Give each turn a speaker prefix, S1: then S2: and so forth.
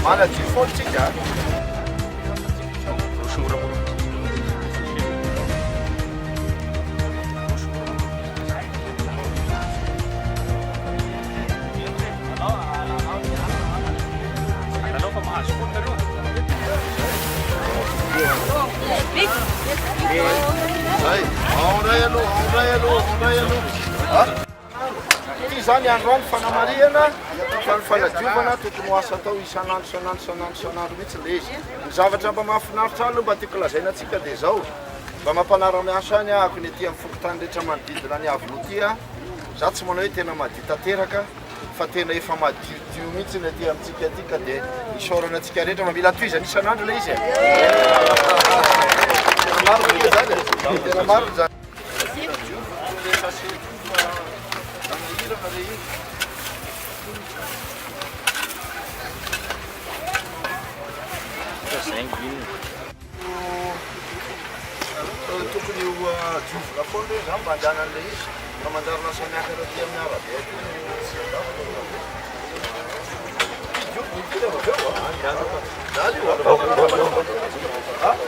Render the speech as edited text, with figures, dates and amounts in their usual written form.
S1: Mana jifontsika ty zany androany fanamariana fa ny fanadiovana tokony ho asa atao isanandro mihitsy le izy ny zavatra mba mahafinaritra aloha mba tiako lazaina atsika dia zao mba mampanara-miasa any ako ny aty amin'ny fokotany rehetra manodidina ny avolotia za tsy manao hoe tena madio tanteraka fa tena efa madiodio mihitsy ny aty amintsika aty ka dia isaorana atsika rehetra mba mila toizany isanandro le izy tena maro zany tokony ho diovina foana hoe za mba andehanan'le izy fa mandarina samihafa aty amin'ny arabe diovina avy eo